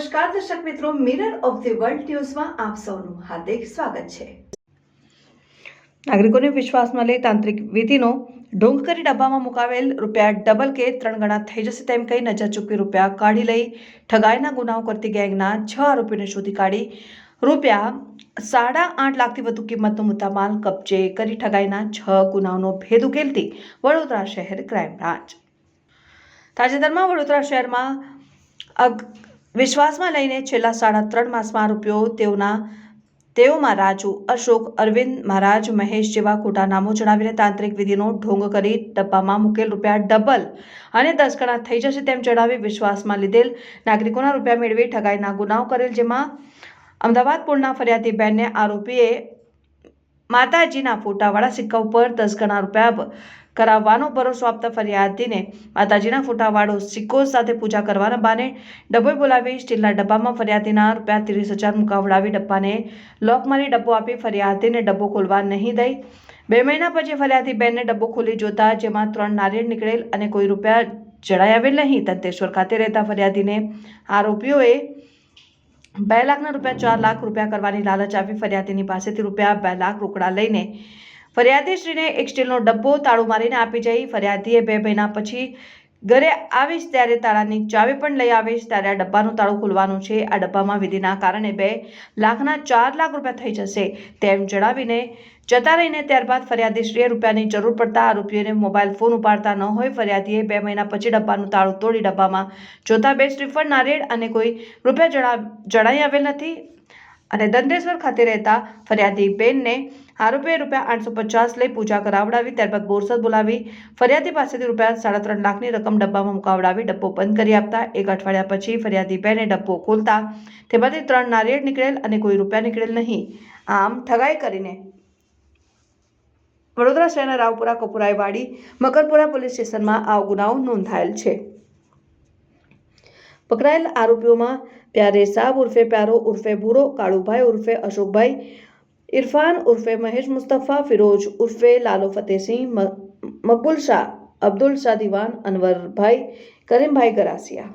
નમસ્કાર દર્શક મિત્રો, મિરર ઓફ ધી વર્લ્ડ ન્યૂઝમાં આપ સૌનું હાર્દિક સ્વાગત છે। નાગરિકોને વિશ્વાસમાં લઈ તાંત્રિક વિધિનો ઢોંગ કરી ડબ્બામાં મુકાવેલ રૂપિયા ડબલ કે 3 ગણા થઈ જશે તેમ કહી નજર ચૂકવી રૂપિયા કાઢી લઈ ઠગાઈના ગુનાઓ કરતી ગેંગના 6 આરોપીઓને શોધી કાઢી રૂપિયા 8.5 લાખથી વધુ કિંમતનો મુદ્દામાલ કબજે કરી ઠગાઈના 6 ગુનાઓનો ભેદ ઉકેલતી વડોદરા શહેર ક્રાઇમ બ્રાન્ચ। તાજેતરમાં વડોદરા શહેરમાં વિશ્વાસમાં લઈને છેલ્લા 3.5 માસમાં આરોપીઓ તેઓમાં રાજુ, અશોક, અરવિંદ, મહારાજ, મહેશ જેવા ખોટા નામો જણાવીને તાંત્રિક વિધિનો ઢોંગ કરી ડબ્બામાં મૂકેલ રૂપિયા ડબલ અને 10 ગણા થઈ જશે તેમ જણાવી વિશ્વાસમાં લીધેલ નાગરિકોના રૂપિયા મેળવી ઠગાઈના ગુનાઓ કરેલ। જેમાં અમદાવાદ પૂર્ણના ફરિયાદી બેનને આરોપીએ માતાજીના ફોટાવાળા સિક્કા ઉપર 10 ગણા રૂપિયા કરાવવાનો ભરોસો આપતા ફરિયાદીને માતાજીના ફોટાવાળો સિક્કો સાથે પૂજા કરવાના બહાને ડબ્બો બોલાવી સ્ટીલના ડબ્બામાં ફરિયાદીના રૂપિયા 30,000 મુકાવડાવી ડબ્બાને લોક મારી ડબ્બો આપી ફરિયાદીને ડબ્બો ખોલવા નહીં દઈ 2 મહિના પછી ફરિયાદી બેનને ડબ્બો ખોલી જોતા જેમાં 3 નારિયેળ નીકળેલ અને કોઈ રૂપિયા જણાઈ આવેલ નહીં। દંતેશ્વર ખાતે રહેતા ફરિયાદીને આરોપીઓએ 2 લાખના રૂપિયા 4 લાખ રૂપિયા કરવાની લાલચ આપી ફરિયાદીની પાસેથી રૂપિયા 2 લાખ રોકડા લઈને ફરિયાદીશ્રીને એક સ્ટીલનો ડબ્બો તાળું મારીને આપી જઈ ફરિયાદીએ 2 મહિના પછી ઘરે આવીશ ત્યારે તાળાની ચાવી પણ લઈ આવીશ ત્યારે આ ડબ્બાનું તાળું ખોલવાનું છે। આ ડબ્બામાં વિધિના કારણે 2 લાખના 4 લાખ રૂપિયા થઈ જશે તેમ જણાવીને જતા રહીને ત્યારબાદ ફરિયાદીશ્રીએ રૂપિયાની જરૂર પડતા આરોપીઓને મોબાઈલ ફોન ઉપાડતા ન હોય ફરિયાદીએ 2 મહિના પછી ડબ્બાનું તાળું તોડી ડબ્બામાં જોતા 2 શ્રીફળ નારિયેળ અને કોઈ રૂપિયા જણાઈ આવેલ નથી અને દંતેશ્વર ખાતે રહેતા ફરિયાદી બેનને આરોપીએ રૂપિયા 850 લઈ પૂજા કરાવડાવી ત્યારબાદ બોરસદ બોલાવી ફરિયાદી પાસેથી રૂપિયા 3.5 લાખની રકમ ડબ્બામાં મુકાવડાવી ડબ્બો બંધ કરી આપતા 1 અઠવાડિયા પછી ફરિયાદી બેને ડબ્બો ખોલતા તેમાંથી 3 નારિયેળ નીકળેલ અને કોઈ રૂપિયા નીકળેલ નહીં। આમ ઠગાઈ કરીને વડોદરા શહેરના રાવપુરા, કપુરાઈવાડી, મકરપુરા પોલીસ સ્ટેશનમાં આ ગુનાઓ નોંધાયેલ છે। પકડાયેલ આરોપીઓમાં પ્યારે સાબ ઉર્ફે પ્યારો ઉર્ફે ભૂરો, કાળુભાઈ ઉર્ફે અશોકભાઈ, ઇરફાન ઉર્ફે મહેશ મુસ્તફા, ફિરોજ ઉર્ફે લાલો ફતેહસિંહ, મકબૂલ શાહ, અબ્દુલ શાહ દિવાન, અનવરભાઈ, કરીમભાઈ ગરાસિયા।